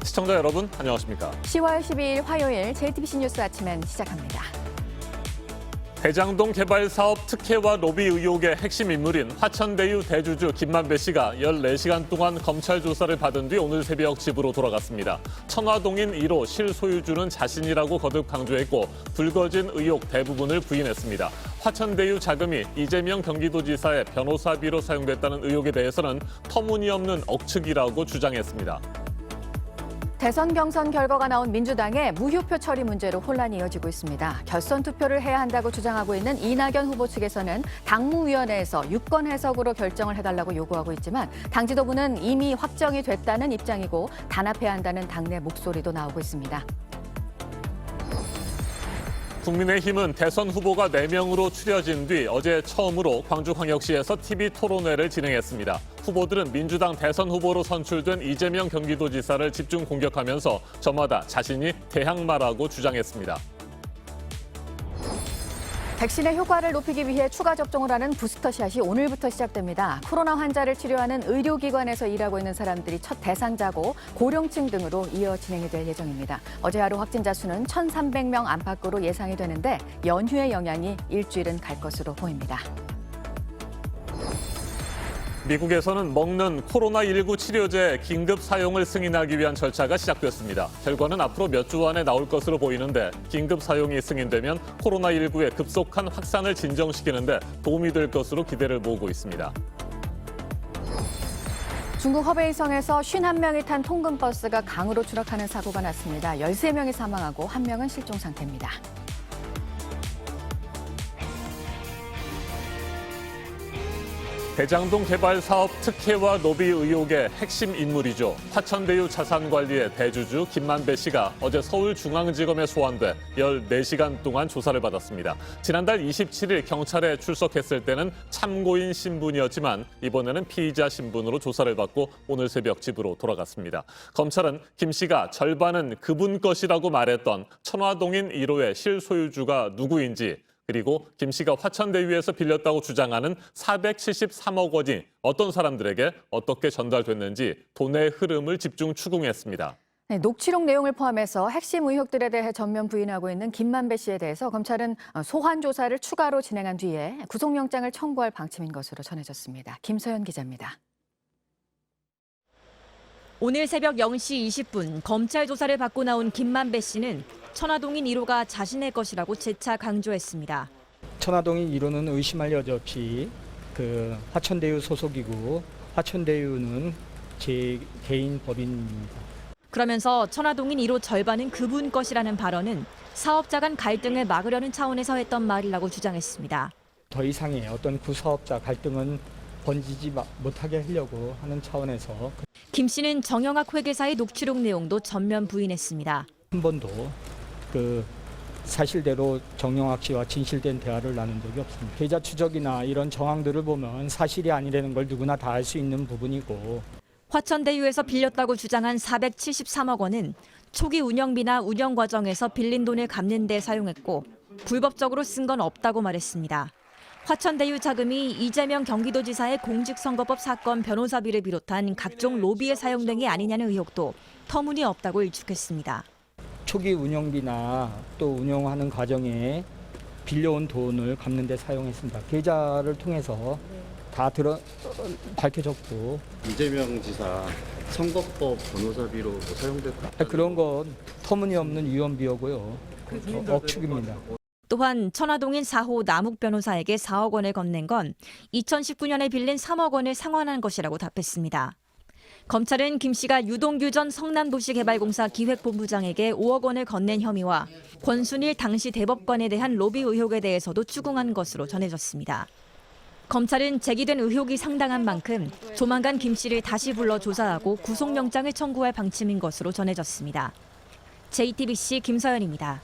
시청자 여러분, 안녕하십니까? 10월 12일 화요일 JTBC 뉴스 아침엔 시작합니다. 대장동 개발 사업 특혜와 로비 의혹의 핵심 인물인 화천대유 대주주 김만배 씨가 14시간 동안 검찰 조사를 받은 뒤 오늘 새벽 집으로 돌아갔습니다. 천화동인 1호 실소유주는 자신이라고 거듭 강조했고 불거진 의혹 대부분을 부인했습니다. 화천대유 자금이 이재명 경기도지사의 변호사비로 사용됐다는 의혹에 대해서는 터무니없는 억측이라고 주장했습니다. 대선 경선 결과가 나온 민주당의 무효표 처리 문제로 혼란이 이어지고 있습니다. 결선 투표를 해야 한다고 주장하고 있는 이낙연 후보 측에서는 당무위원회에서 유권 해석으로 결정을 해달라고 요구하고 있지만 당 지도부는 이미 확정이 됐다는 입장이고 단합해야 한다는 당내 목소리도 나오고 있습니다. 국민의힘은 대선 후보가 4명으로 추려진 뒤 어제 처음으로 광주광역시에서 TV 토론회를 진행했습니다. 후보들은 민주당 대선 후보로 선출된 이재명 경기도지사를 집중 공격하면서 저마다 자신이 대항마라고 주장했습니다. 백신의 효과를 높이기 위해 추가 접종을 하는 부스터샷이 오늘부터 시작됩니다. 코로나 환자를 치료하는 의료기관에서 일하고 있는 사람들이 첫 대상자고 고령층 등으로 이어 진행이 될 예정입니다. 어제 하루 확진자 수는 1,300명 안팎으로 예상이 되는데 연휴의 영향이 일주일은 갈 것으로 보입니다. 미국에서는 먹는 코로나19 치료제 긴급 사용을 승인하기 위한 절차가 시작됐습니다. 결과는 앞으로 몇 주 안에 나올 것으로 보이는데 긴급 사용이 승인되면 코로나19의 급속한 확산을 진정시키는 데 도움이 될 것으로 기대를 모으고 있습니다. 중국 허베이성에서 51명이 탄 통근버스가 강으로 추락하는 사고가 났습니다. 13명이 사망하고 1명은 실종 상태입니다. 대장동 개발 사업 특혜와 로비 의혹의 핵심 인물이죠. 화천대유 자산관리의 대주주 김만배 씨가 어제 서울중앙지검에 소환돼 14시간 동안 조사를 받았습니다. 지난달 27일 경찰에 출석했을 때는 참고인 신분이었지만 이번에는 피의자 신분으로 조사를 받고 오늘 새벽 집으로 돌아갔습니다. 검찰은 김 씨가 절반은 그분 것이라고 말했던 천화동인 1호의 실소유주가 누구인지 그리고 김 씨가 화천대유에서 빌렸다고 주장하는 473억 원이 어떤 사람들에게 어떻게 전달됐는지 돈의 흐름을 집중 추궁했습니다. 네, 녹취록 내용을 포함해서 핵심 의혹들에 대해 전면 부인하고 있는 김만배 씨에 대해서 검찰은 소환 조사를 추가로 진행한 뒤에 구속영장을 청구할 방침인 것으로 전해졌습니다. 김서연 기자입니다. 오늘 새벽 0시 20분 검찰 조사를 받고 나온 김만배 씨는 천화동인 1호가 자신의 것이라고 재차 강조했습니다. 천화동인 1호는 의심할 여지 없이 화천대유 소속이고 화천대유는 제 개인 법인입니다. 그러면서 천화동인 1호 절반은 그분 것이라는 발언은 사업자 간 갈등을 막으려는 차원에서 했던 말이라고 주장했습니다. 더 이상의 어떤 구사업자 갈등은 번지지 못하게 하려고 하는 차원에서 김 씨는 정영학 회계사의 녹취록 내용도 전면 부인했습니다. 한 번도 사실대로 정영학 씨와 진실된 대화를 나눈 적이 없습니다. 계좌 추적이나 이런 정황들을 보면 사실이 아니라는 걸 누구나 다 알 수 있는 부분이고 화천대유에서 빌렸다고 주장한 473억 원은 초기 운영비나 운영 과정에서 빌린 돈을 갚는 데 사용했고 불법적으로 쓴 건 없다고 말했습니다. 화천대유 자금이 이재명 경기도지사의 공직선거법 사건 변호사비를 비롯한 각종 로비에 사용된 게 아니냐는 의혹도 터무니없다고 일축했습니다. 초기 운영비나 또 운영하는 과정에 빌려온 돈을 갚는 데 사용했습니다. 계좌를 통해서 다 밝혀졌고 이재명 지사 선거법 변호사비로 사용됐다. 그런 건 터무니없는 위헌비어고요. 억측입니다. 또한 천화동인 4호 남욱 변호사에게 4억 원을 건넨 건 2019년에 빌린 3억 원을 상환한 것이라고 답했습니다. 검찰은 김 씨가 유동규 전 성남도시개발공사 기획본부장에게 5억 원을 건넨 혐의와 권순일 당시 대법관에 대한 로비 의혹에 대해서도 추궁한 것으로 전해졌습니다. 검찰은 제기된 의혹이 상당한 만큼 조만간 김 씨를 다시 불러 조사하고 구속영장을 청구할 방침인 것으로 전해졌습니다. JTBC 김서연입니다.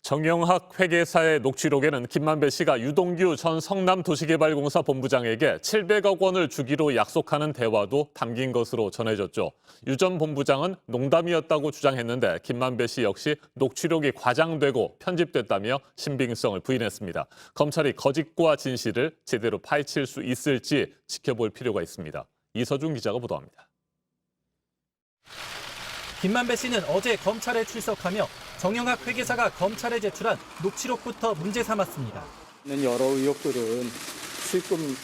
정영학 회계사의 녹취록에는 김만배 씨가 유동규 전 성남도시개발공사 본부장에게 700억 원을 주기로 약속하는 대화도 담긴 것으로 전해졌죠. 유 전 본부장은 농담이었다고 주장했는데 김만배 씨 역시 녹취록이 과장되고 편집됐다며 신빙성을 부인했습니다. 검찰이 거짓과 진실을 제대로 파헤칠 수 있을지 지켜볼 필요가 있습니다. 이서준 기자가 보도합니다. 김만배 씨는 어제 검찰에 출석하며 정영학 회계사가 검찰에 제출한 녹취록부터 문제 삼았습니다. 여러 의혹들은 수익금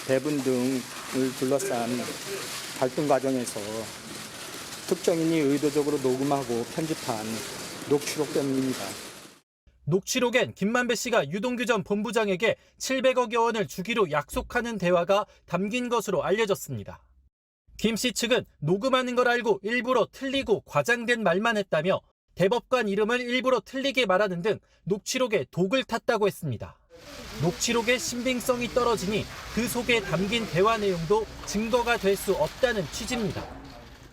배분 등을 둘러싼 갈등 과정에서 특정인이 의도적으로 녹음하고 편집한 녹취록 때문입니다. 녹취록엔 김만배 씨가 유동규 전 본부장에게 700억여 원을 주기로 약속하는 대화가 담긴 것으로 알려졌습니다. 김 씨 측은 녹음하는 걸 알고 일부러 틀리고 과장된 말만 했다며 대법관 이름을 일부러 틀리게 말하는 등 녹취록에 독을 탔다고 했습니다. 녹취록의 신빙성이 떨어지니 그 속에 담긴 대화 내용도 증거가 될 수 없다는 취지입니다.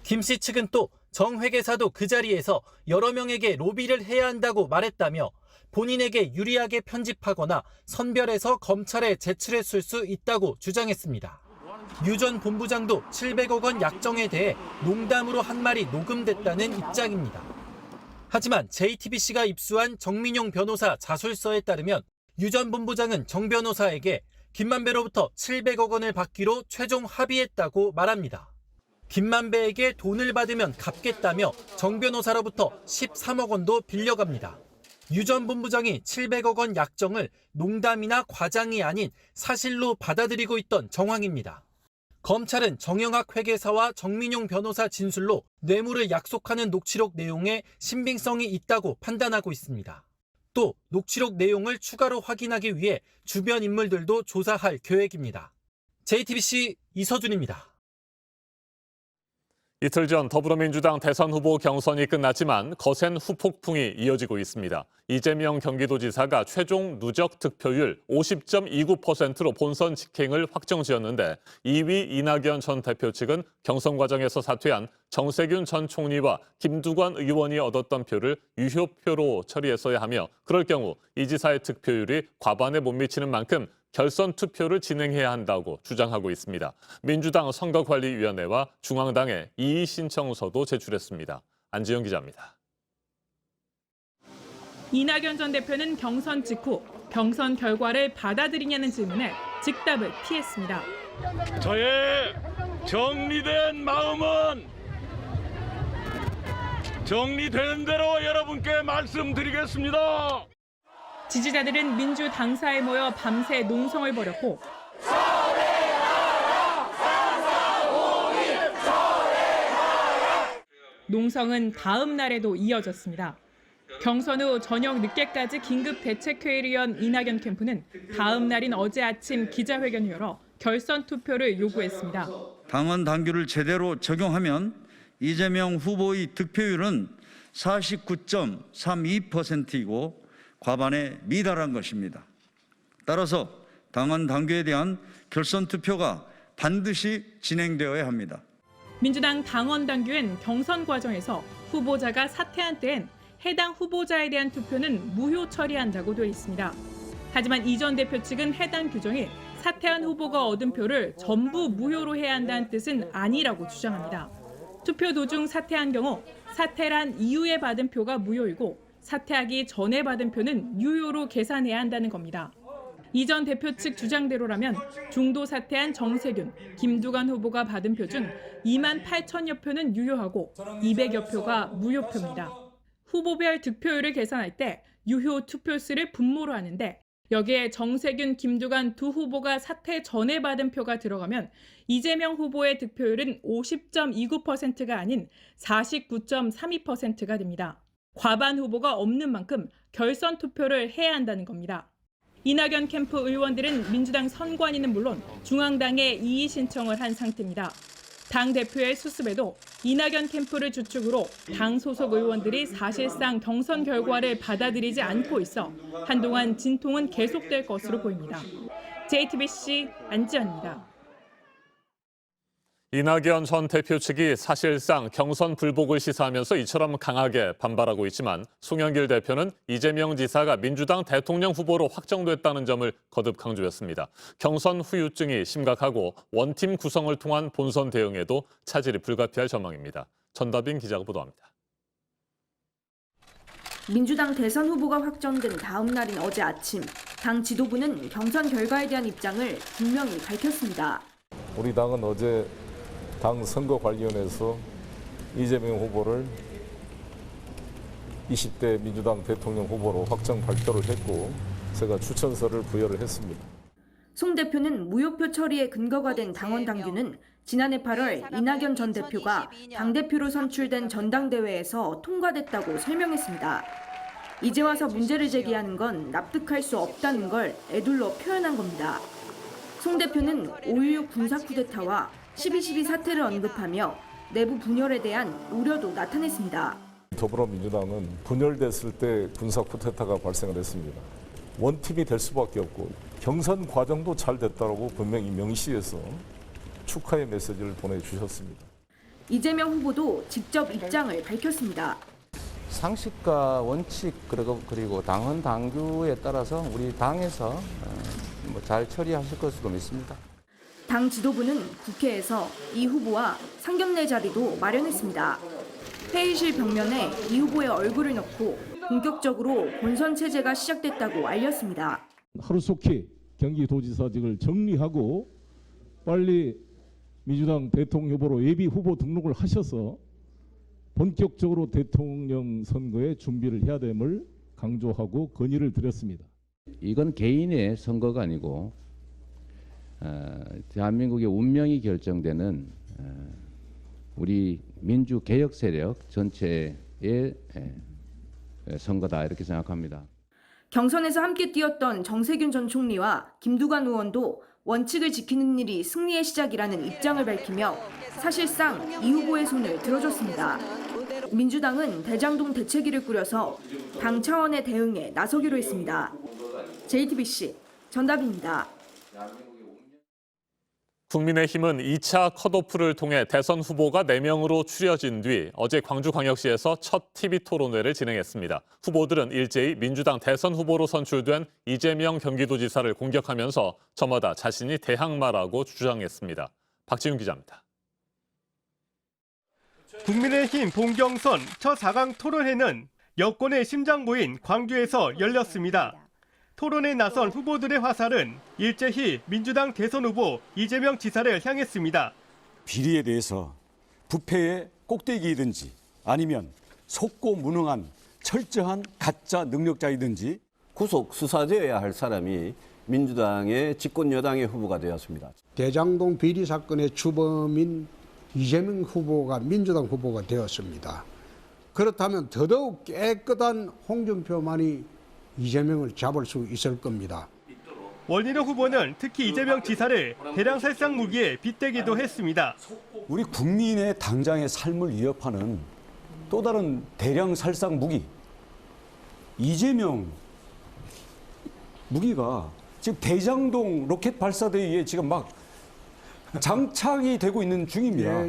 김 씨 측은 또 정 회계사도 그 자리에서 여러 명에게 로비를 해야 한다고 말했다며 본인에게 유리하게 편집하거나 선별해서 검찰에 제출했을 수 있다고 주장했습니다. 유 전 본부장도 700억 원 약정에 대해 농담으로 한 말이 녹음됐다는 입장입니다. 하지만 JTBC가 입수한 정민용 변호사 자술서에 따르면 유 전 본부장은 정 변호사에게 김만배로부터 700억 원을 받기로 최종 합의했다고 말합니다. 김만배에게 돈을 받으면 갚겠다며 정 변호사로부터 13억 원도 빌려갑니다. 유 전 본부장이 700억 원 약정을 농담이나 과장이 아닌 사실로 받아들이고 있던 정황입니다. 검찰은 정영학 회계사와 정민용 변호사 진술로 뇌물을 약속하는 녹취록 내용에 신빙성이 있다고 판단하고 있습니다. 또 녹취록 내용을 추가로 확인하기 위해 주변 인물들도 조사할 계획입니다. JTBC 이서준입니다. 이틀 전 더불어민주당 대선 후보 경선이 끝났지만 거센 후폭풍이 이어지고 있습니다. 이재명 경기도지사가 최종 누적 득표율 50.29%로 본선 직행을 확정지었는데 2위 이낙연 전 대표 측은 경선 과정에서 사퇴한 정세균 전 총리와 김두관 의원이 얻었던 표를 유효표로 처리했어야 하며 그럴 경우 이 지사의 득표율이 과반에 못 미치는 만큼 결선 투표를 진행해야 한다고 주장하고 있습니다. 민주당 선거관리위원회와 중앙당에 이의 신청서도 제출했습니다. 안지영 기자입니다. 이낙연 전 대표는 경선 직후 경선 결과를 받아들이냐는 질문에 즉답을 피했습니다. 저의 정리된 마음은 정리되는 대로 여러분께 말씀드리겠습니다. 지지자들은 민주 당사에 모여 밤새 농성을 벌였고 농성은 다음 날에도 이어졌습니다. 경선 후 저녁 늦게까지 긴급 대책회의를 연 이낙연 캠프는 다음 날인 어제 아침 기자회견을 열어 결선 투표를 요구했습니다. 당원 당규를 제대로 적용하면 이재명 후보의 득표율은 49.32%이고 과반에 미달한 것입니다. 따라서 당원 당규에 대한 결선 투표가 반드시 진행되어야 합니다. 민주당 당원 당규엔 경선 과정에서 후보자가 사퇴한 때엔 해당 후보자에 대한 투표는 무효 처리한다고 되어 있습니다. 하지만 이 전 대표 측은 해당 규정이 사퇴한 후보가 얻은 표를 전부 무효로 해야 한다는 뜻은 아니라고 주장합니다. 투표 도중 사퇴한 경우 사퇴란 이후에 받은 표가 무효이고 사퇴하기 전에 받은 표는 유효로 계산해야 한다는 겁니다. 이 전 대표 측 주장대로라면 중도 사퇴한 정세균, 김두관 후보가 받은 표 중 2만 8천여 표는 유효하고 200여 표가 무효표입니다. 후보별 득표율을 계산할 때 유효 투표수를 분모로 하는데 여기에 정세균, 김두관 두 후보가 사퇴 전에 받은 표가 들어가면 이재명 후보의 득표율은 50.29%가 아닌 49.32%가 됩니다. 과반 후보가 없는 만큼 결선 투표를 해야 한다는 겁니다. 이낙연 캠프 의원들은 민주당 선관위는 물론 중앙당에 이의 신청을 한 상태입니다. 당 대표의 수습에도 이낙연 캠프를 주축으로 당 소속 의원들이 사실상 경선 결과를 받아들이지 않고 있어 한동안 진통은 계속될 것으로 보입니다. JTBC 안지연입니다. 이낙연 전 대표 측이 사실상 경선 불복을 시사하면서 이처럼 강하게 반발하고 있지만 송영길 대표는 이재명 지사가 민주당 대통령 후보로 확정됐다는 점을 거듭 강조했습니다. 경선 후유증이 심각하고 원팀 구성을 통한 본선 대응에도 차질이 불가피할 전망입니다. 전다빈 기자가 보도합니다. 민주당 대선 후보가 확정된 다음 날인 어제 아침, 당 지도부는 경선 결과에 대한 입장을 분명히 밝혔습니다. 우리 당은 어제 당 선거관리위원회에서 이재명 후보를 20대 민주당 대통령 후보로 확정 발표를 했고 제가 추천서를 부여를 했습니다. 송 대표는 무효표 처리에 근거가 된 당원 당규는 지난해 8월 이낙연 전 대표가 당대표로 선출된 전당대회에서 통과됐다고 설명했습니다. 이제 와서 문제를 제기하는 건 납득할 수 없다는 걸 애둘러 표현한 겁니다. 송 대표는 5.16 군사 쿠데타와 12.12 사태를 언급하며 내부 분열에 대한 우려도 나타냈습니다. 더불어민주당은 분열됐을 때 군사 쿠데타가 발생을 했습니다. 원팀이 될 수밖에 없고 경선 과정도 잘 됐다고 분명히 명시해서 축하의 메시지를 보내주셨습니다. 이재명 후보도 직접 입장을 밝혔습니다. 상식과 원칙 그리고 당헌 당규에 따라서 우리 당에서 잘 처리하실 것으로 믿습니다. 당 지도부는 국회에서 이 후보와 상견례 자리도 마련했습니다. 회의실 벽면에 이 후보의 얼굴을 넣고 본격적으로 본선 체제가 시작됐다고 알렸습니다. 하루속히 경기도지사직을 정리하고 빨리 민주당 대통령 후보로 예비 후보 등록을 하셔서 본격적으로 대통령 선거에 준비를 해야 됨을 강조하고 건의를 드렸습니다. 이건 개인의 선거가 아니고 대한민국의 운명이 결정되는 우리 민주개혁 세력 전체의 선거다 이렇게 생각합니다. 경선에서 함께 뛰었던 정세균 전 총리와 김두관 의원도 원칙을 지키는 일이 승리의 시작이라는 입장을 밝히며 사실상 이 후보의 손을 들어줬습니다. 민주당은 대장동 대책위를 꾸려서 당 차원의 대응에 나서기로 했습니다. JTBC 전다비입니다. 국민의힘은 2차 컷오프를 통해 대선 후보가 4명으로 추려진 뒤 어제 광주광역시에서 첫 TV 토론회를 진행했습니다. 후보들은 일제히 민주당 대선 후보로 선출된 이재명 경기도지사를 공격하면서 저마다 자신이 대항마라고 주장했습니다. 박지훈 기자입니다. 국민의힘 본경선 첫 4강 토론회는 여권의 심장부인 광주에서 열렸습니다. 토론에 나선 후보들의 화살은 일제히 민주당 대선 후보 이재명 지사를 향했습니다. 비리에 대해서 부패의 꼭대기이든지 아니면 속고 무능한 철저한 가짜 능력자이든지 구속 수사되어야 할 사람이 민주당의 집권 여당의 후보가 되었습니다. 대장동 비리 사건의 주범인 이재명 후보가 민주당 후보가 되었습니다. 그렇다면 더더욱 깨끗한 홍준표만이 이재명을 잡을 수 있을 겁니다. 원희룡 후보는 특히 이재명 지사를 대량살상 무기에 빗대기도 했습니다. 우리 국민의 당장의 삶을 위협하는 또 다른 대량살상 무기 이재명 무기가 지금 대장동 로켓 발사대에 지금 막 장착이 되고 있는 중입니다.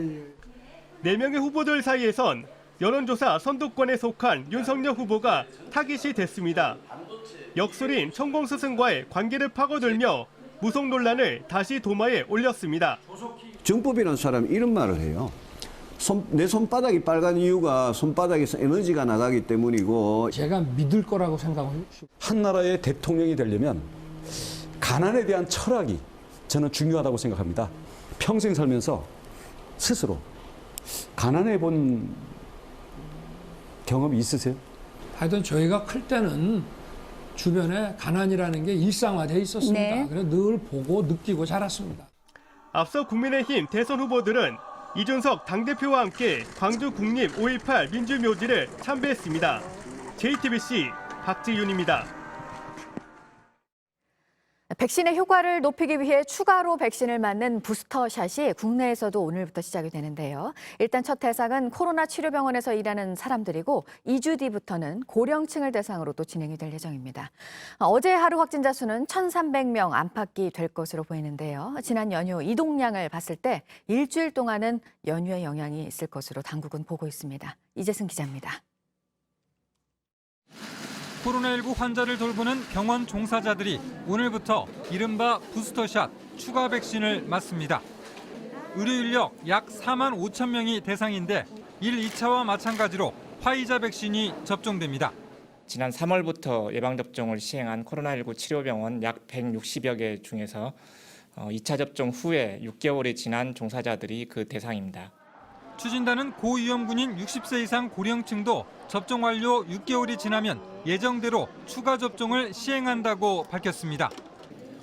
4명의 후보들 사이에선 여론조사 선두권에 속한 윤석열 후보가 타깃이 됐습니다. 역술인 천공스승과의 관계를 파고들며 무속 논란을 다시 도마에 올렸습니다. 정법이라는 사람이 이런 말을 해요. 내 손바닥이 빨간 이유가 손바닥에서 에너지가 나가기 때문이고 제가 믿을 거라고 생각해요. 한 나라의 대통령이 되려면 가난에 대한 철학이 저는 중요하다고 생각합니다. 평생 살면서 스스로 가난해 본 경험이 있으세요? 하여튼 저희가 클 때는 주변에 가난이라는 게 일상화되어 있었습니다. 네. 그래서 늘 보고 느끼고 자랐습니다. 앞서 국민의힘 대선 후보들은 이준석 당대표와 함께 광주 국립 5.18 민주묘지를 참배했습니다. JTBC 박지윤입니다. 백신의 효과를 높이기 위해 추가로 백신을 맞는 부스터샷이 국내에서도 오늘부터 시작이 되는데요. 일단 첫 대상은 코로나 치료병원에서 일하는 사람들이고 2주 뒤부터는 고령층을 대상으로 또 진행이 될 예정입니다. 어제 하루 확진자 수는 1,300명 안팎이 될 것으로 보이는데요. 지난 연휴 이동량을 봤을 때 일주일 동안은 연휴의 영향이 있을 것으로 당국은 보고 있습니다. 이재승 기자입니다. 코로나19 환자를 돌보는 병원 종사자들이 오늘부터 이른바 부스터샷 추가 백신을 맞습니다. 의료 인력 약 4만 5천 명이 대상인데 1, 2차와 마찬가지로 화이자 백신이 접종됩니다. 지난 3월부터 예방접종을 시행한 코로나19 치료병원 약 160여 개 중에서 2차 접종 후에 6개월이 지난 종사자들이 그 대상입니다. 추진단은 고위험군인 60세 이상 고령층도 접종 완료 6개월이 지나면 예정대로 추가 접종을 시행한다고 밝혔습니다.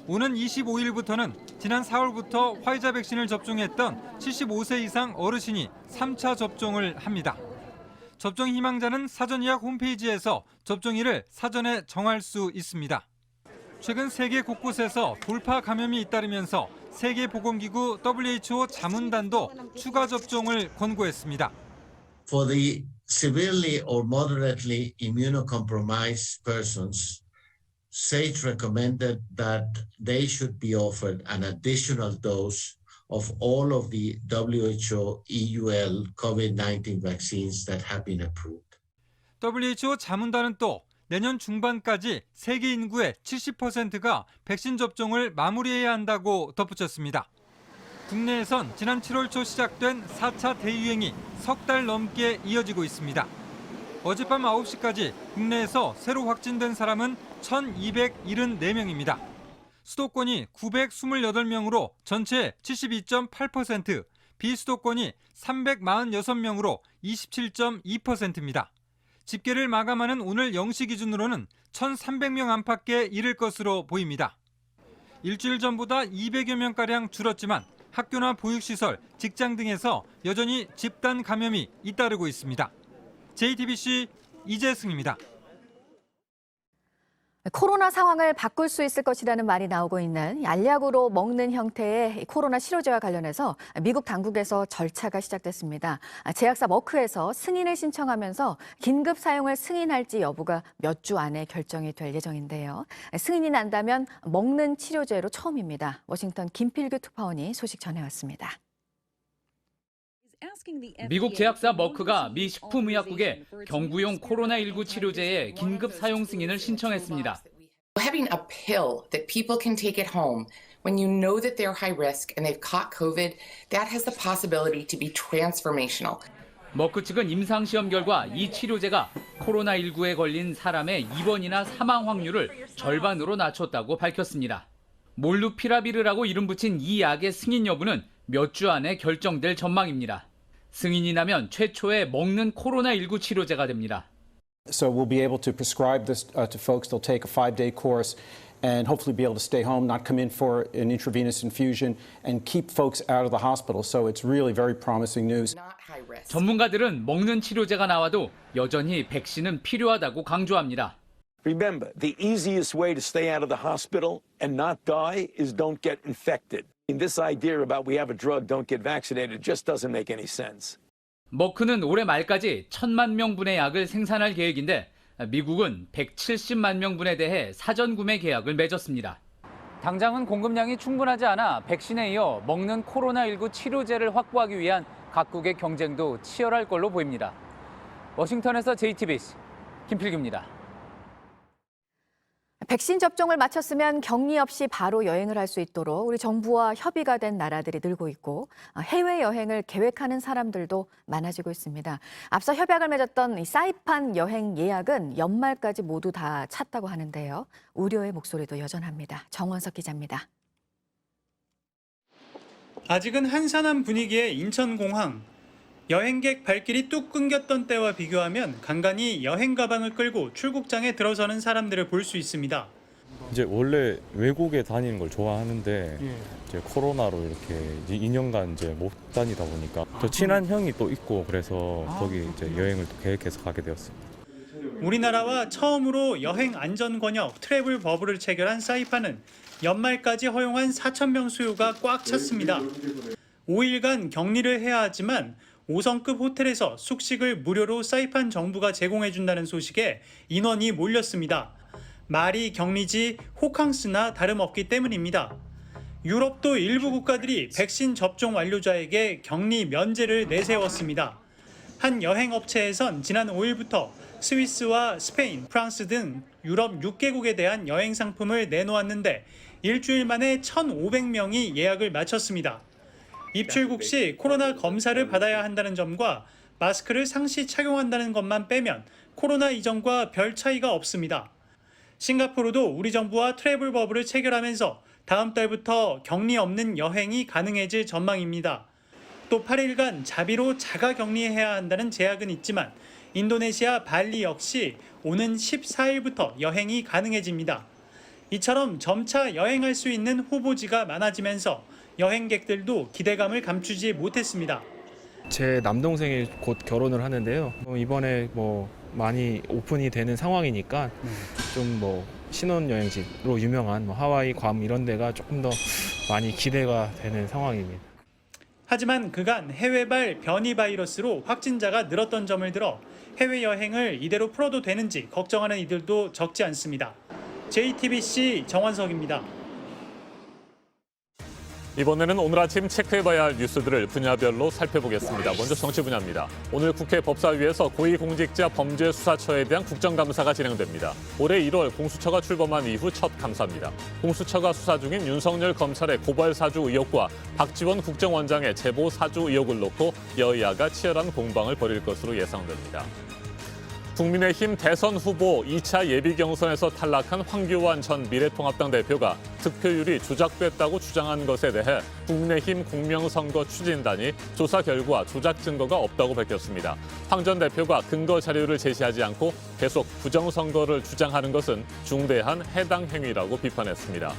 오는 25일부터는 지난 4월부터 화이자 백신을 접종했던 75세 이상 어르신이 3차 접종을 합니다. 접종 희망자는 사전예약 홈페이지에서 접종일을 사전에 정할 수 있습니다. 최근 세계 곳곳에서 돌파 감염이 잇따르면서 세계보건기구 WHO 자문단도 추가 접종을 권고했습니다. For the severely or moderately immunocompromised persons, SAGE recommended that they should be offered an additional dose of all of the WHO EUL COVID-19 vaccines that have been approved. WHO 자문단은 또 내년 중반까지 세계 인구의 70%가 백신 접종을 마무리해야 한다고 덧붙였습니다. 국내에선 지난 7월 초 시작된 4차 대유행이 석 달 넘게 이어지고 있습니다. 어젯밤 9시까지 국내에서 새로 확진된 사람은 1,274명입니다. 수도권이 928명으로 전체 72.8%, 비수도권이 346명으로 27.2%입니다. 집계를 마감하는 오늘 0시 기준으로는 1,300명 안팎에 이를 것으로 보입니다. 일주일 전보다 200여 명가량 줄었지만 학교나 보육시설, 직장 등에서 여전히 집단 감염이 잇따르고 있습니다. JTBC 이재승입니다. 코로나 상황을 바꿀 수 있을 것이라는 말이 나오고 있는 알약으로 먹는 형태의 코로나 치료제와 관련해서 미국 당국에서 절차가 시작됐습니다. 제약사 머크에서 승인을 신청하면서 긴급 사용을 승인할지 여부가 몇 주 안에 결정이 될 예정인데요. 승인이 난다면 먹는 치료제로 처음입니다. 워싱턴 김필규 특파원이 소식 전해왔습니다. 미국 제약사 머크가 미 식품의약국에 경구용 코로나19 치료제의 긴급 사용 승인을 신청했습니다. Having a pill that people can take at home when you know that they're high risk and they've caught COVID, that has the possibility to be transformational. 머크 측은 임상시험 결과 이 치료제가 코로나19에 걸린 사람의 입원이나 사망 확률을 절반으로 낮췄다고 밝혔습니다. 몰누피라비르라고 이름 붙인 이 약의 승인 여부는 몇 주 안에 결정될 전망입니다. 승인이 나면 최초의 먹는 코로나19 치료제가 됩니다. So we'll be able to prescribe this to folks. They'll take a 5-day course and hopefully be able to stay home, not come in for an intravenous infusion and keep folks out of the hospital. So it's really very promising news. 전문가들은 먹는 치료제가 나와도 여전히 백신은 필요하다고 강조합니다. Remember, the easiest way to stay out of the hospital and not die is don't get infected. This idea about we have a drug, don't get vaccinated just doesn't make any sense. 머크는 올해 말까지 1,000만 명분의 약을 생산할 계획인데 미국은 170만 명분에 대해 사전 구매 계약을 맺었습니다. 당장은 공급량이 충분하지 않아 백신에 이어 먹는 코로나19 치료제를 확보하기 위한 각국의 경쟁도 치열할 걸로 보입니다. 워싱턴에서 JTBC 김필규입니다. 백신 접종을 마쳤으면 격리 없이 바로 여행을 할 수 있도록 우리 정부와 협의가 된 나라들이 늘고 있고 해외여행을 계획하는 사람들도 많아지고 있습니다. 앞서 협약을 맺었던 사이판 여행 예약은 연말까지 모두 다 찼다고 하는데요. 우려의 목소리도 여전합니다. 정원석 기자입니다. 아직은 한산한 분위기의 인천공항. 여행객 발길이 뚝 끊겼던 때와 비교하면 간간히 여행 가방을 끌고 출국장에 들어서는 사람들을 볼 수 있습니다. 이제 원래 외국에 다니는 걸 좋아하는데 이제 코로나로 이렇게 2년간 이제 못 다니다 보니까 저 친한 형이 또 있고 그래서 거기 이제 여행을 또 계획해서 가게 되었습니다. 우리나라와 처음으로 여행 안전 권역 트래블 버블을 체결한 사이판은 연말까지 허용한 4,000명 수요가 꽉 찼습니다. 5일간 격리를 해야 하지만 5성급 호텔에서 숙식을 무료로 사이판 정부가 제공해준다는 소식에 인원이 몰렸습니다. 말이 격리지 호캉스나 다름없기 때문입니다. 유럽도 일부 국가들이 백신 접종 완료자에게 격리 면제를 내세웠습니다. 한 여행업체에선 지난 5일부터 스위스와 스페인, 프랑스 등 유럽 6개국에 대한 여행 상품을 내놓았는데 일주일 만에 1,500명이 예약을 마쳤습니다. 입출국 시 코로나 검사를 받아야 한다는 점과 마스크를 상시 착용한다는 것만 빼면 코로나 이전과 별 차이가 없습니다. 싱가포르도 우리 정부와 트래블 버블을 체결하면서 다음 달부터 격리 없는 여행이 가능해질 전망입니다. 또 8일간 자비로 자가 격리해야 한다는 제약은 있지만 인도네시아 발리 역시 오는 14일부터 여행이 가능해집니다. 이처럼 점차 여행할 수 있는 후보지가 많아지면서 여행객들도 기대감을 감추지 못했습니다. 제 남동생이 곧 결혼을 하는데요. 이번에 많이 오픈이 되는 상황이니까 좀 신혼여행지로 유명한 하와이, 괌 이런 데가 조금 더 많이 기대가 되는 상황입니다. 하지만 그간 해외발 변이 바이러스로 확진자가 늘었던 점을 들어 해외여행을 이대로 풀어도 되는지 걱정하는 이들도 적지 않습니다. JTBC 정원석입니다. 이번에는 오늘 아침 체크해봐야 할 뉴스들을 분야별로 살펴보겠습니다. 먼저 정치 분야입니다. 오늘 국회 법사위에서 고위공직자 범죄수사처에 대한 국정감사가 진행됩니다. 올해 1월 공수처가 출범한 이후 첫 감사입니다. 공수처가 수사 중인 윤석열 검찰의 고발사주 의혹과 박지원 국정원장의 제보사주 의혹을 놓고 여야가 치열한 공방을 벌일 것으로 예상됩니다. 국민의힘 대선 후보 2차 예비경선에서 탈락한 황교안 전 미래통합당 대표가 득표율이 조작됐다고 주장한 것에 대해 국민의힘 공명선거 추진단이 조사 결과 조작 증거가 없다고 밝혔습니다. 황 전 대표가 근거 자료를 제시하지 않고 계속 부정선거를 주장하는 것은 중대한 해당 행위라고 비판했습니다.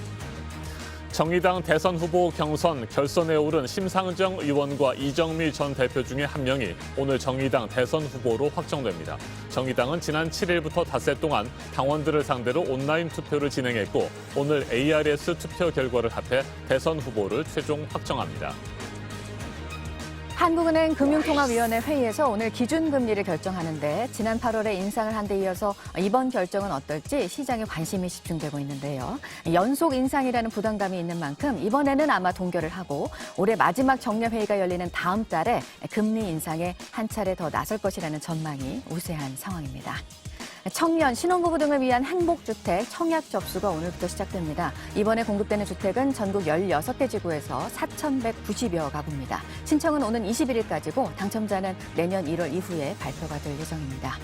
정의당 대선 후보 경선 결선에 오른 심상정 의원과 이정미 전 대표 중에 한 명이 오늘 정의당 대선 후보로 확정됩니다. 정의당은 지난 7일부터 닷새 동안 당원들을 상대로 온라인 투표를 진행했고 오늘 ARS 투표 결과를 합해 대선 후보를 최종 확정합니다. 한국은행 금융통화위원회 회의에서 오늘 기준금리를 결정하는데 지난 8월에 인상을 한 데 이어서 이번 결정은 어떨지 시장에 관심이 집중되고 있는데요. 연속 인상이라는 부담감이 있는 만큼 이번에는 아마 동결을 하고 올해 마지막 정례회의가 열리는 다음 달에 금리 인상에 한 차례 더 나설 것이라는 전망이 우세한 상황입니다. 청년, 신혼부부 등을 위한 행복주택 청약 접수가 오늘부터 시작됩니다. 이번에 공급되는 주택은 전국 16개 지구에서 4,190여 가구입니다. 신청은 오는 21일까지고 당첨자는 내년 1월 이후에 발표가 될 예정입니다.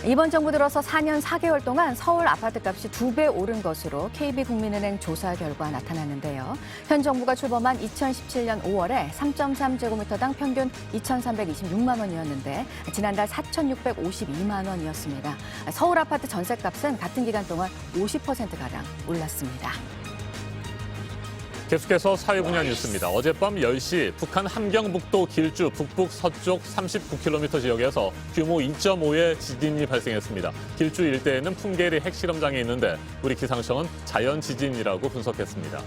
이번 정부 들어서 4년 4개월 동안 서울 아파트값이 2배 오른 것으로 KB국민은행 조사 결과 나타났는데요. 현 정부가 출범한 2017년 5월에 3.3제곱미터당 평균 2,326만 원이었는데 지난달 4,652만 원이었습니다. 서울 아파트 전셋값은 같은 기간 동안 50%가량 올랐습니다. 계속해서 사회 분야 뉴스입니다. 어젯밤 10시 북한 함경북도 길주 북북 서쪽 39km 지역에서 규모 2.5의 지진이 발생했습니다. 길주 일대에는 풍계리 핵실험장이 있는데 우리 기상청은 자연 지진이라고 분석했습니다.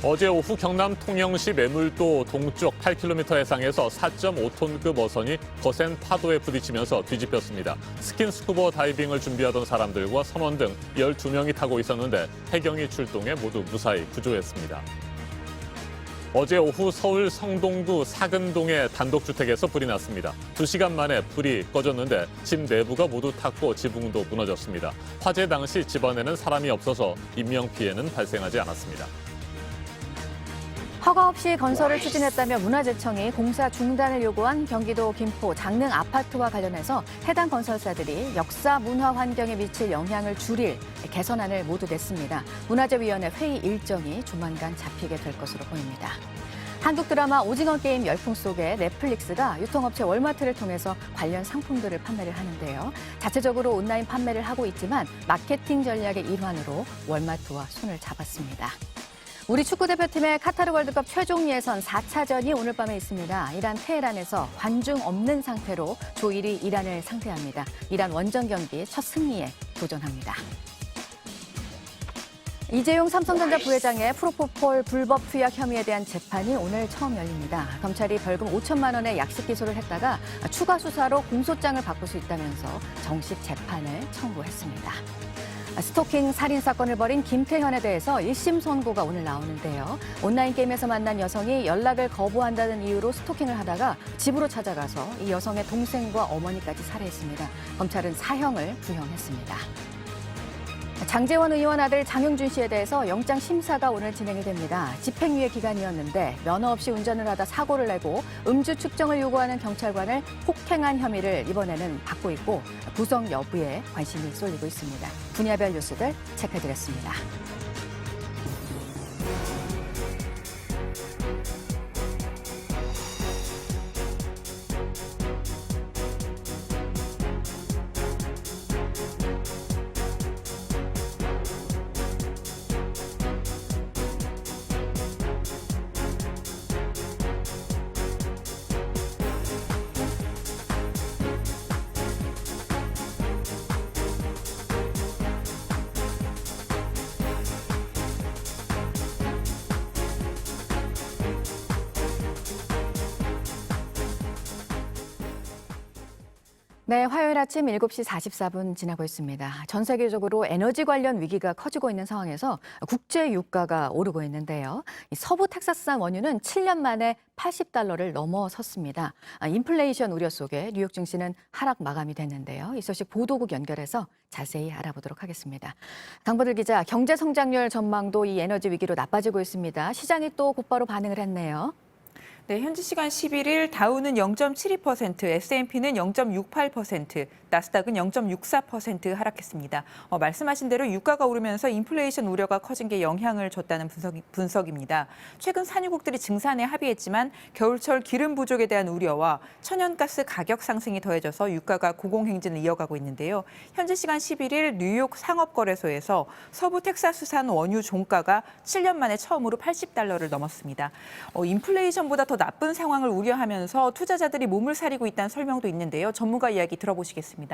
어제 오후 경남 통영시 매물도 동쪽 8km 해상에서 4.5톤급 어선이 거센 파도에 부딪히면서 뒤집혔습니다. 스킨스쿠버 다이빙을 준비하던 사람들과 선원 등 12명이 타고 있었는데 해경이 출동해 모두 무사히 구조했습니다. 어제 오후 서울 성동구 사근동의 단독주택에서 불이 났습니다. 2시간 만에 불이 꺼졌는데 집 내부가 모두 탔고 지붕도 무너졌습니다. 화재 당시 집안에는 사람이 없어서 인명피해는 발생하지 않았습니다. 허가 없이 건설을 추진했다며 문화재청이 공사 중단을 요구한 경기도 김포 장릉 아파트와 관련해서 해당 건설사들이 역사 문화 환경에 미칠 영향을 줄일 개선안을 모두 냈습니다. 문화재위원회 회의 일정이 조만간 잡히게 될 것으로 보입니다. 한국 드라마 오징어 게임 열풍 속에 넷플릭스가 유통업체 월마트를 통해서 관련 상품들을 판매를 하는데요. 자체적으로 온라인 판매를 하고 있지만 마케팅 전략의 일환으로 월마트와 손을 잡았습니다. 우리 축구대표팀의 카타르 월드컵 최종 예선 4차전이 오늘 밤에 있습니다. 이란 테헤란에서 관중 없는 상태로 조 1위 이란을 상대합니다. 이란 원정 경기 첫 승리에 도전합니다. 이재용 삼성전자 부회장의 프로포폴 불법 투약 혐의에 대한 재판이 오늘 처음 열립니다. 검찰이 벌금 5천만 원의 약식 기소를 했다가 추가 수사로 공소장을 바꿀 수 있다면서 정식 재판을 청구했습니다. 스토킹 살인 사건을 벌인 김태현에 대해서 1심 선고가 오늘 나오는데요. 온라인 게임에서 만난 여성이 연락을 거부한다는 이유로 스토킹을 하다가 집으로 찾아가서 이 여성의 동생과 어머니까지 살해했습니다. 검찰은 사형을 부형했습니다. 장제원 의원 아들 장용준 씨에 대해서 영장 심사가 오늘 진행이 됩니다. 집행유예 기간이었는데 면허 없이 운전을 하다 사고를 내고 음주 측정을 요구하는 경찰관을 폭행한 혐의를 이번에는 받고 있고 구속 여부에 관심이 쏠리고 있습니다. 분야별 뉴스들 체크해드렸습니다. 네, 화요일 아침 7시 44분 지나고 있습니다. 전 세계적으로 에너지 관련 위기가 커지고 있는 상황에서 국제 유가가 오르고 있는데요. 이 서부 텍사스산 원유는 7년 만에 $80를 넘어섰습니다. 인플레이션 우려 속에 뉴욕 증시는 하락 마감이 됐는데요. 이 소식 보도국 연결해서 자세히 알아보도록 하겠습니다. 강보들 기자, 경제 성장률 전망도 이 에너지 위기로 나빠지고 있습니다. 시장이 또 곧바로 반응을 했네요. 네, 현지 시간 11일 다우는 0.72%, S&P는 0.68%, 나스닥은 0.64% 하락했습니다. 말씀하신 대로 유가가 오르면서 인플레이션 우려가 커진 게 영향을 줬다는 분석입니다. 최근 산유국들이 증산에 합의했지만 겨울철 기름 부족에 대한 우려와 천연가스 가격 상승이 더해져서 유가가 고공행진을 이어가고 있는데요. 현지 시간 11일 뉴욕 상업거래소에서 서부 텍사스산 원유 종가가 7년 만에 처음으로 $80를 넘었습니다. 인플레이션보다 더 나쁜 상황을 우려하면서 투자자들이 몸을 사리고 있다는 설명도 있는데요. 전문가 이야기 들어보시겠습니다.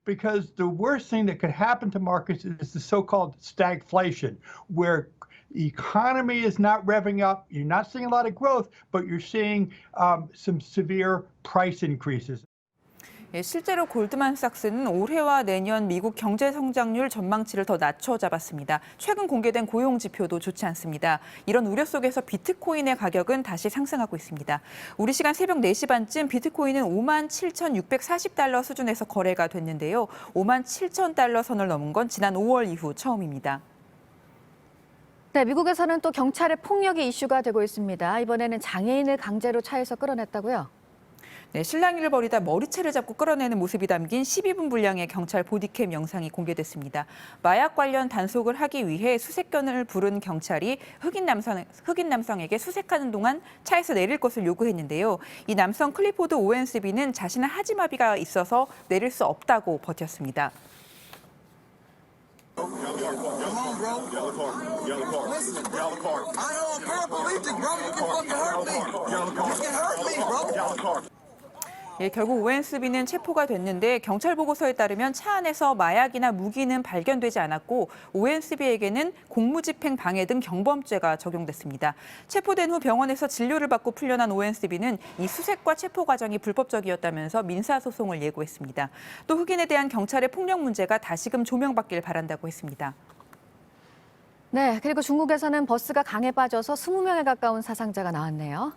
Because the worst thing that could happen to markets is the so-called stagflation, where the economy is not revving up, you're not seeing a lot of growth, but you're seeing some severe price increases. 실제로 골드만삭스는 올해와 내년 미국 경제 성장률 전망치를 더 낮춰 잡았습니다. 최근 공개된 고용 지표도 좋지 않습니다. 이런 우려 속에서 비트코인의 가격은 다시 상승하고 있습니다. 우리 시간 새벽 4시 반쯤 비트코인은 57,640달러 수준에서 거래가 됐는데요. 57,000달러 선을 넘은 건 지난 5월 이후 처음입니다. 네, 미국에서는 또 경찰의 폭력이 이슈가 되고 있습니다. 이번에는 장애인을 강제로 차에서 끌어냈다고요? 네, 실랑이를 벌이다 머리채를 잡고 끌어내는 모습이 담긴 12분 분량의 경찰 보디캠 영상이 공개됐습니다. 마약 관련 단속을 하기 위해 수색견을 부른 경찰이 흑인 남성에게 수색하는 동안 차에서 내릴 것을 요구했는데요. 이 남성 클리포드 오웬스비는 자신은 하지마비가 있어서 내릴 수 없다고 버텼습니다. 결국 오웬스비는 체포가 됐는데 경찰 보고서에 따르면 차 안에서 마약이나 무기는 발견되지 않았고 오웬스비에게는 공무집행 방해 등 경범죄가 적용됐습니다. 체포된 후 병원에서 진료를 받고 풀려난 오웬스비는 이 수색과 체포 과정이 불법적이었다면서 민사소송을 예고했습니다. 또 흑인에 대한 경찰의 폭력 문제가 다시금 조명받길 바란다고 했습니다. 네, 그리고 중국에서는 버스가 강에 빠져서 20명에 가까운 사상자가 나왔네요.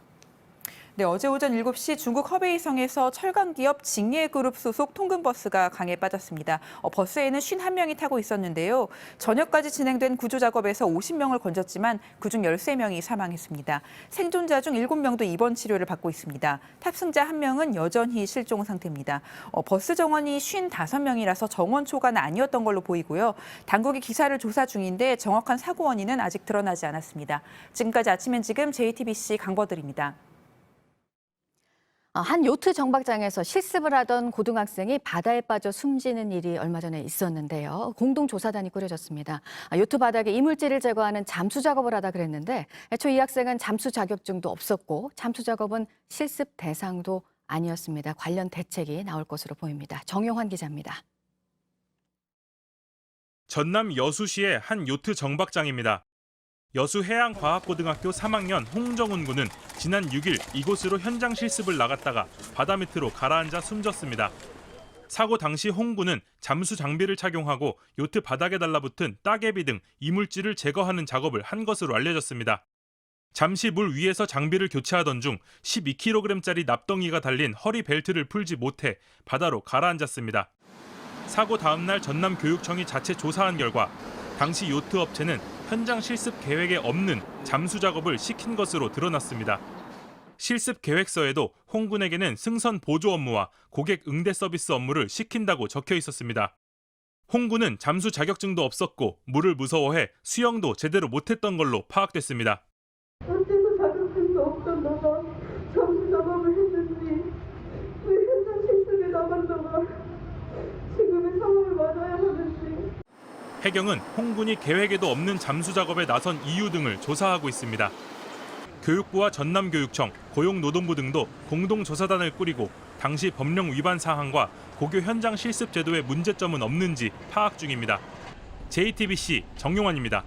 네, 어제 오전 7시 중국 허베이성에서 철강기업 징예그룹 소속 통근버스가 강에 빠졌습니다. 버스에는 51명이 타고 있었는데요. 저녁까지 진행된 구조작업에서 50명을 건졌지만 그중 13명이 사망했습니다. 생존자 중 7명도 입원 치료를 받고 있습니다. 탑승자 1명은 여전히 실종 상태입니다. 버스 정원이 55명이라서 정원 초과는 아니었던 걸로 보이고요. 당국이 기사를 조사 중인데 정확한 사고 원인은 아직 드러나지 않았습니다. 지금까지 아침 엔지금 JTBC 강버들입니다. 한 요트 정박장에서 실습을 하던 고등학생이 바다에 빠져 숨지는 일이 얼마 전에 있었는데요. 공동조사단이 꾸려졌습니다. 요트 바닥에 이물질을 제거하는 잠수 작업을 하다 그랬는데 애초 이 학생은 잠수 자격증도 없었고 잠수 작업은 실습 대상도 아니었습니다. 관련 대책이 나올 것으로 보입니다. 정용환 기자입니다. 전남 여수시의 한 요트 정박장입니다. 여수해양과학고등학교 3학년 홍정훈 군은 지난 6일 이곳으로 현장 실습을 나갔다가 바다 밑으로 가라앉아 숨졌습니다. 사고 당시 홍 군은 잠수 장비를 착용하고 요트 바닥에 달라붙은 따개비 등 이물질을 제거하는 작업을 한 것으로 알려졌습니다. 잠시 물 위에서 장비를 교체하던 중 12kg짜리 납덩이가 달린 허리 벨트를 풀지 못해 바다로 가라앉았습니다. 사고 다음 날 전남교육청이 자체 조사한 결과 당시 요트 업체는 현장 실습 계획에 없는 잠수 작업을 시킨 것으로 드러났습니다. 실습 계획서에도 홍 군에게는 승선 보조 업무와 고객 응대 서비스 업무를 시킨다고 적혀 있었습니다. 홍 군은 잠수 자격증도 없었고 물을 무서워해 수영도 제대로 못했던 걸로 파악됐습니다. 어째서 자격증도 없던 너가 잠수 작업을 했는지 왜 현장 실습에 나간 너가 지금의 상황을 맞아야 하는지. 해경은 홍 군이 계획에도 없는 잠수 작업에 나선 이유 등을 조사하고 있습니다. 교육부와 전남교육청, 고용노동부 등도 공동조사단을 꾸리고 당시 법령 위반 사항과 고교 현장 실습 제도에 문제점은 없는지 파악 중입니다. JTBC 정용환입니다.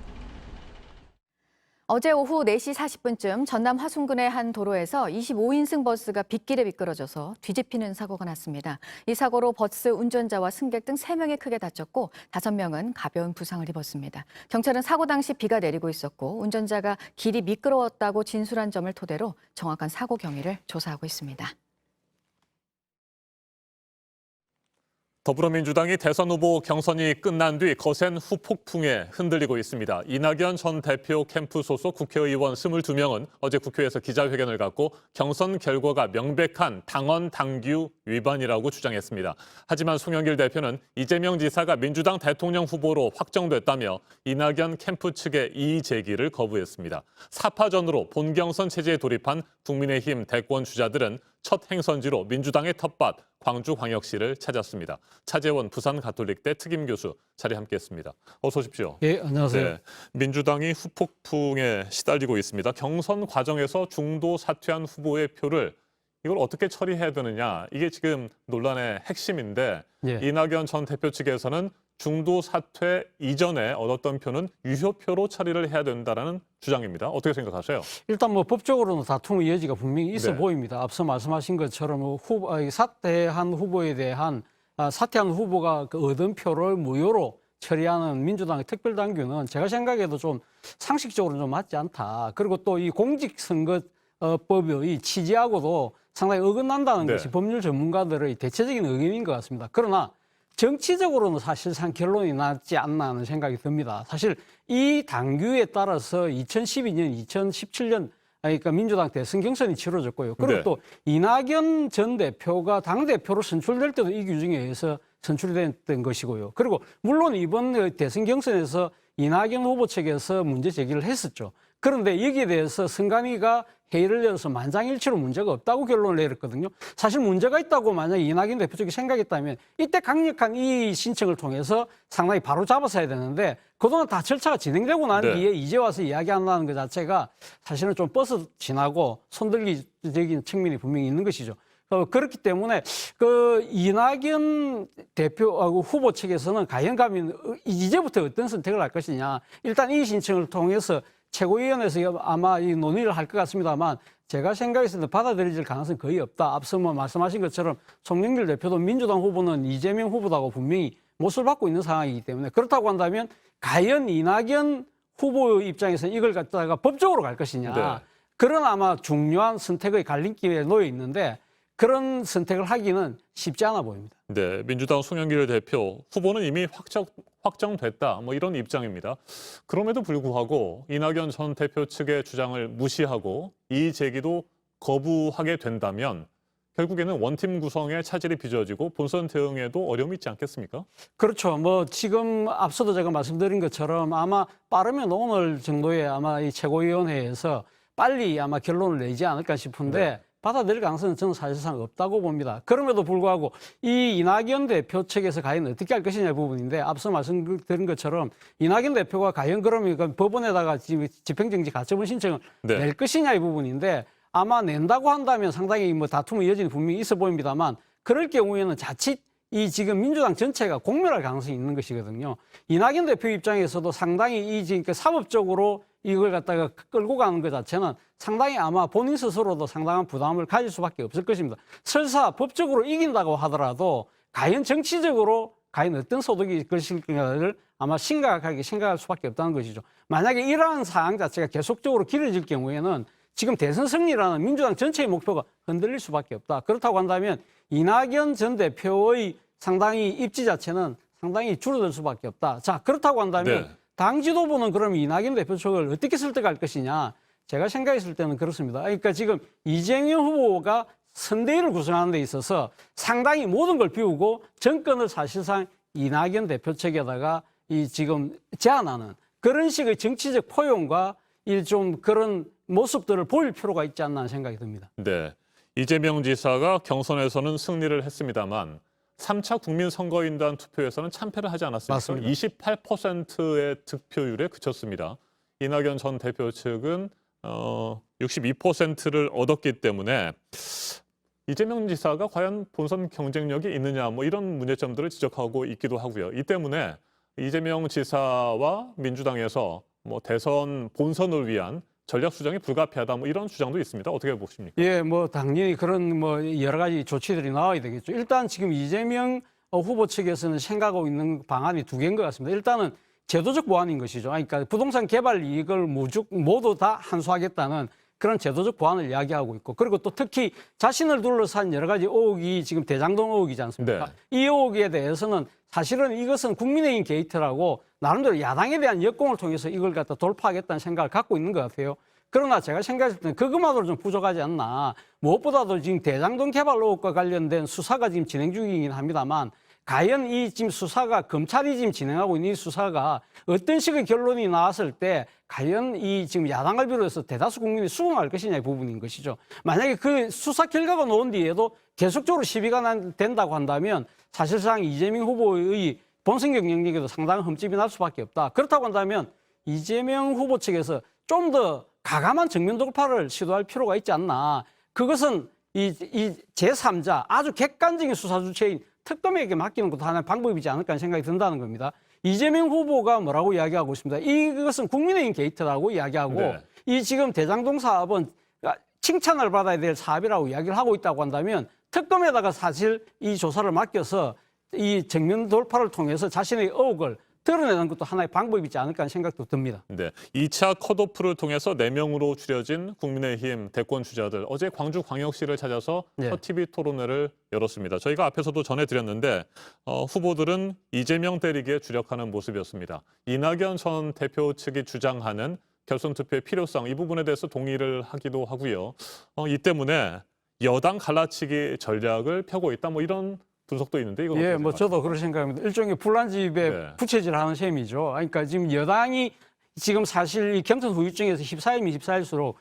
어제 오후 4시 40분쯤 전남 화순군의 한 도로에서 25인승 버스가 빗길에 미끄러져서 뒤집히는 사고가 났습니다. 이 사고로 버스 운전자와 승객 등 3명이 크게 다쳤고 5명은 가벼운 부상을 입었습니다. 경찰은 사고 당시 비가 내리고 있었고 운전자가 길이 미끄러웠다고 진술한 점을 토대로 정확한 사고 경위를 조사하고 있습니다. 더불어민주당이 대선 후보 경선이 끝난 뒤 거센 후폭풍에 흔들리고 있습니다. 이낙연 전 대표 캠프 소속 국회의원 22명은 어제 국회에서 기자회견을 갖고 경선 결과가 명백한 당원 당규 위반이라고 주장했습니다. 하지만 송영길 대표는 이재명 지사가 민주당 대통령 후보로 확정됐다며 이낙연 캠프 측의 이의 제기를 거부했습니다. 4파전으로 본경선 체제에 돌입한 국민의힘 대권 주자들은 첫 행선지로 민주당의 텃밭 광주광역시를 찾았습니다. 차재원 부산가톨릭대 특임교수 자리 함께했습니다. 어서 오십시오. 예, 안녕하세요. 네, 민주당이 후폭풍에 시달리고 있습니다. 경선 과정에서 중도 사퇴한 후보의 표를 이걸 어떻게 처리해야 되느냐, 이게 지금 논란의 핵심인데 예. 이낙연 전 대표 측에서는 중도 사퇴 이전에 얻었던 표는 유효표로 처리를 해야 된다는 주장입니다. 어떻게 생각하세요? 일단 뭐 법적으로는 다툼의 여지가 분명히 있어 네. 보입니다. 앞서 말씀하신 것처럼 사퇴한 후보에 대한 사퇴한 후보가 그 얻은 표를 무효로 처리하는 민주당의 특별당규는 제가 생각해도 좀 상식적으로 좀 맞지 않다. 그리고 또 이 공직선거법의 취지하고도 상당히 어긋난다는 네. 것이 법률 전문가들의 대체적인 의견인 것 같습니다. 그러나 정치적으로는 사실상 결론이 났지 않나 하는 생각이 듭니다. 사실 이 당규에 따라서 2012년, 2017년 그러니까 민주당 대선 경선이 치러졌고요. 그리고 네. 또 이낙연 전 대표가 당대표로 선출될 때도 이 규정에 의해서 선출이 됐던 것이고요. 그리고 물론 이번 대선 경선에서 이낙연 후보 측에서 문제 제기를 했었죠. 그런데 여기에 대해서 선관위가 회의를 열어서 만장일치로 문제가 없다고 결론을 내렸거든요. 사실 문제가 있다고 만약에 이낙연 대표 측이 생각했다면 이때 강력한 이 신청을 통해서 상당히 바로 잡았어야 되는데 그동안 다 절차가 진행되고 난 네. 뒤에 이제 와서 이야기한다는 것 자체가 사실은 좀 버스 지나고 손들기적인 측면이 분명히 있는 것이죠. 그렇기 때문에 그 이낙연 대표 후보 측에서는 과연 가면 이제부터 어떤 선택을 할 것이냐. 일단 이 신청을 통해서 최고위원회에서 아마 이 논의를 할 것 같습니다만 제가 생각했을 때 받아들일 가능성이 거의 없다. 앞서 뭐 말씀하신 것처럼 송영길 대표도 민주당 후보는 이재명 후보다고 분명히 못을 받고 있는 상황이기 때문에 그렇다고 한다면 과연 이낙연 후보 입장에서 이걸 갖다가 법적으로 갈 것이냐. 네. 그런 아마 중요한 선택의 갈림길에 놓여 있는데 그런 선택을 하기는 쉽지 않아 보입니다. 네, 민주당 송영길 대표 후보는 이미 확정됐다, 뭐 이런 입장입니다. 그럼에도 불구하고 이낙연 전 대표 측의 주장을 무시하고 이의 제기도 거부하게 된다면 결국에는 원팀 구성에 차질이 빚어지고 본선 대응에도 어려움이 있지 않겠습니까? 그렇죠. 뭐 지금 앞서도 제가 말씀드린 것처럼 아마 빠르면 오늘 정도에 아마 이 최고위원회에서 빨리 아마 결론을 내지 않을까 싶은데 네. 받아들일 가능성은 저는 사실상 없다고 봅니다. 그럼에도 불구하고 이 이낙연 대표 측에서 과연 어떻게 할 것이냐 부분인데 앞서 말씀드린 것처럼 이낙연 대표가 과연 그러면 법원에다가 집행정지 가처분 신청을 네. 낼 것이냐 이 부분인데 아마 낸다고 한다면 상당히 뭐 다툼의 여지는 분명히 있어 보입니다만 그럴 경우에는 자칫 이 지금 민주당 전체가 공멸할 가능성이 있는 것이거든요. 이낙연 대표 입장에서도 상당히 이 지금 사법적으로 이걸 갖다가 끌고 가는 것 자체는 상당히 아마 본인 스스로도 상당한 부담을 가질 수밖에 없을 것입니다. 설사 법적으로 이긴다고 하더라도 과연 정치적으로 과연 어떤 소득이 것일까를 아마 심각하게 생각할 수밖에 없다는 것이죠. 만약에 이러한 사항 자체가 계속적으로 길어질 경우에는 지금 대선 승리라는 민주당 전체의 목표가 흔들릴 수밖에 없다. 그렇다고 한다면 이낙연 전 대표의 상당히 입지 자체는 상당히 줄어들 수밖에 없다. 자, 그렇다고 한다면 네. 당 지도부는 그럼 이낙연 대표 측을 어떻게 설득할 것이냐. 제가 생각했을 때는 그렇습니다. 그러니까 지금 이재명 후보가 선대위를 구성하는 데 있어서 상당히 모든 걸 비우고 정권을 사실상 이낙연 대표 측에다가 이 지금 제안하는 그런 식의 정치적 포용과 좀 그런 모습들을 보일 필요가 있지 않나 하는 생각이 듭니다. 네, 이재명 지사가 경선에서는 승리를 했습니다만 3차 국민선거인단 투표에서는 참패를 하지 않았습니까? 맞습니다. 28%의 득표율에 그쳤습니다. 이낙연 전 대표 측은 62%를 얻었기 때문에 이재명 지사가 과연 본선 경쟁력이 있느냐 뭐 이런 문제점들을 지적하고 있기도 하고요. 이 때문에 이재명 지사와 민주당에서 뭐 대선 본선을 위한 전략 수정이 불가피하다 뭐 이런 주장도 있습니다. 어떻게 보십니까? 예, 뭐 당연히 그런 뭐 여러 가지 조치들이 나와야 되겠죠. 일단 지금 이재명 후보 측에서는 생각하고 있는 방안이 두 개인 것 같습니다. 일단은 제도적 보완인 것이죠. 그러니까 부동산 개발 이익을 모두 다 환수하겠다는 그런 제도적 보완을 이야기하고 있고, 그리고 또 특히 자신을 둘러싼 여러 가지 의혹이 지금 대장동 의혹이지 않습니까? 이 의혹에 대해서는 사실은 이것은 국민의힘 게이트라고 나름대로 야당에 대한 역공을 통해서 이걸 갖다 돌파하겠다는 생각을 갖고 있는 것 같아요. 그러나 제가 생각했을 때는 그것만으로 좀 부족하지 않나. 무엇보다도 지금 대장동 개발 의혹과 관련된 수사가 지금 진행 중이긴 합니다만, 과연 이 지금 수사가, 검찰이 지금 진행하고 있는 이 수사가 어떤 식의 결론이 나왔을 때 과연 이 지금 야당을 비롯해서 대다수 국민이 수긍할 것이냐의 부분인 것이죠. 만약에 그 수사 결과가 나온 뒤에도 계속적으로 시비가 된다고 한다면 사실상 이재명 후보의 본선 경쟁력에도 상당한 흠집이 날 수밖에 없다. 그렇다고 한다면 이재명 후보 측에서 좀 더 가감한 정면 돌파를 시도할 필요가 있지 않나. 그것은 이 제3자 아주 객관적인 수사 주체인 특검에게 맡기는 것도 하나의 방법이지 않을까 하는 생각이 든다는 겁니다. 이재명 후보가 뭐라고 이야기하고 있습니다. 이것은 국민의힘 게이트라고 이야기하고 이 지금 대장동 사업은 칭찬을 받아야 될 사업이라고 이야기를 하고 있다고 한다면 특검에다가 사실 이 조사를 맡겨서 이 정면 돌파를 통해서 자신의 의혹을 드러내는 것도 하나의 방법이지 않을까 하는 생각도 듭니다. 네, 2차 컷오프를 통해서 4명으로 줄여진 국민의힘 대권 주자들 어제 광주광역시를 찾아서 첫 TV 토론회를 열었습니다. 저희가 앞에서도 전해드렸는데 후보들은 이재명 때리기에 주력하는 모습이었습니다. 이낙연 전 대표 측이 주장하는 결선 투표의 필요성 이 부분에 대해서 동의를 하기도 하고요. 이 때문에 여당 갈라치기 전략을 펴고 있다 뭐 이런 분석도 있는데 이건 예, 뭐 저도 그렇게 생각합니다. 일종의 불난집에 부채질하는 셈이죠. 그러니까 지금 여당이 지금 사실 이 경선 후유증에서 14일이면 14일수록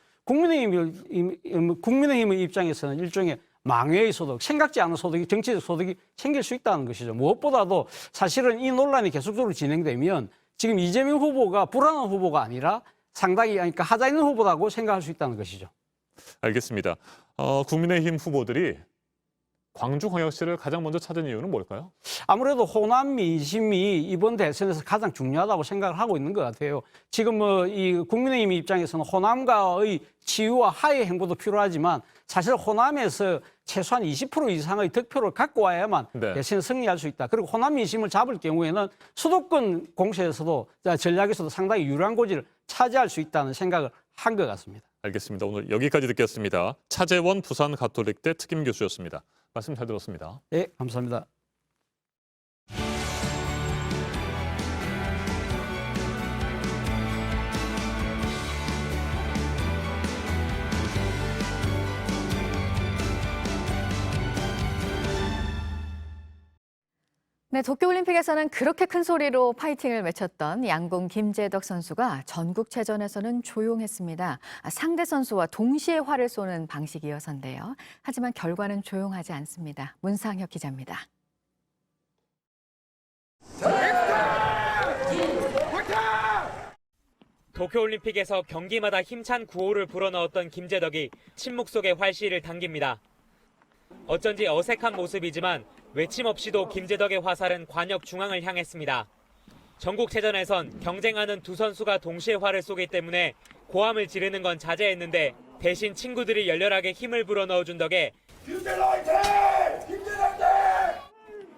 국민의힘의 입장에서는 일종의 망회의 소득, 생각지 않은 소득이 정치적 소득이 생길 수 있다는 것이죠. 무엇보다도 사실은 이 논란이 계속적으로 진행되면 지금 이재명 후보가 불안한 후보가 아니라 상당히 그러니까 하자 있는 후보라고 생각할 수 있다는 것이죠. 알겠습니다. 국민의힘 후보들이 광주광역시를 가장 먼저 찾은 이유는 뭘까요? 아무래도 호남 민심이 이번 대선에서 가장 중요하다고 생각을 하고 있는 것 같아요. 지금 이 국민의힘 입장에서는 호남과의 치유와 화해 행보도 필요하지만 사실 호남에서 최소한 20% 이상의 득표를 갖고 와야만 대선에 승리할 수 있다. 그리고 호남 민심을 잡을 경우에는 수도권 공세에서도 전략에서도 상당히 유리한 고지를 차지할 수 있다는 생각을 한 것 같습니다. 알겠습니다. 오늘 여기까지 듣겠습니다. 차재원 부산 가톨릭대 특임 교수였습니다. 말씀 잘 들었습니다. 네, 감사합니다. 네, 도쿄올림픽에서는 그렇게 큰 소리로 파이팅을 외쳤던 양궁 김재덕 선수가 전국체전에서는 조용했습니다. 상대 선수와 동시에 활을 쏘는 방식이어서인데요. 하지만 결과는 조용하지 않습니다. 문상혁 기자입니다. 도쿄올림픽에서 경기마다 힘찬 구호를 불어넣었던 김재덕이 침묵 속의 활시를 당깁니다. 어쩐지 어색한 모습이지만 외침 없이도 김재덕의 화살은 관역 중앙을 향했습니다. 전국체전에선 경쟁하는 두 선수가 동시에 활을 쏘기 때문에 고함을 지르는 건 자제했는데 대신 친구들이 열렬하게 힘을 불어넣어준 덕에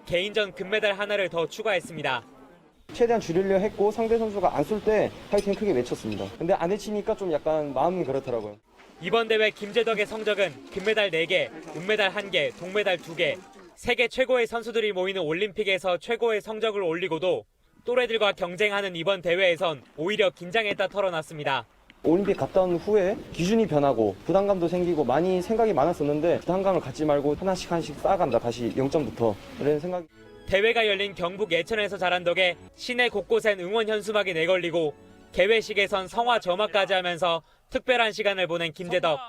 개인전 금메달 하나를 더 추가했습니다. 최대한 줄이려 했고 상대 선수가 안 쏠 때 파이팅 크게 외쳤습니다. 근데 안 외치니까 좀 약간 마음이 그렇더라고요. 이번 대회 김재덕의 성적은 금메달 4개, 은메달 1개, 동메달 2개. 세계 최고의 선수들이 모이는 올림픽에서 최고의 성적을 올리고도 또래들과 경쟁하는 이번 대회에선 오히려 긴장했다 털어놨습니다. 올림픽 갔다 온 후에 기준이 변하고 부담감도 생기고 많이 생각이 많았었는데 부담감을 갖지 말고 하나씩 쌓아간다. 다시 0점부터 이런 생각이. 대회가 열린 경북 예천에서 자란 덕에 시내 곳곳엔 응원 현수막이 내걸리고 개회식에선 성화 점화까지 하면서 특별한 시간을 보낸 김재덕.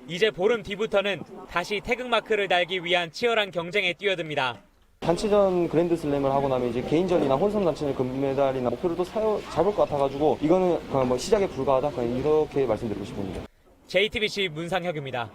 이제 보름 뒤부터는 다시 태극마크를 달기 위한 치열한 경쟁에 뛰어듭니다. 단체전 그랜드슬램을 하고 나면 이제 개인전이나 혼성 단체전 금메달이나 목표를 또 잡을 것 같아가지고 이거는 그냥 뭐 시작에 불과하다 그냥 이렇게 말씀드리고 싶습니다. JTBC 문상혁입니다.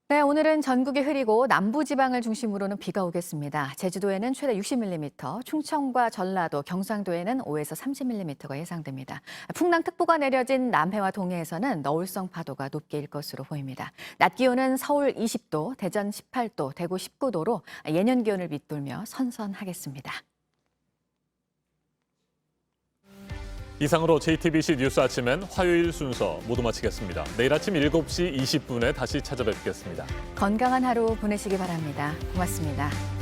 네, 오늘은 전국이 흐리고 남부지방을 중심으로는 비가 오겠습니다. 제주도에는 최대 60mm, 충청과 전라도, 경상도에는 5에서 30mm가 예상됩니다. 풍랑특보가 내려진 남해와 동해에서는 너울성 파도가 높게 일 것으로 보입니다. 낮 기온은 서울 20도, 대전 18도, 대구 19도로 예년 기온을 밑돌며 선선하겠습니다. 이상으로 JTBC 뉴스 아침엔 화요일 순서 모두 마치겠습니다. 내일 아침 7시 20분에 다시 찾아뵙겠습니다. 건강한 하루 보내시기 바랍니다. 고맙습니다.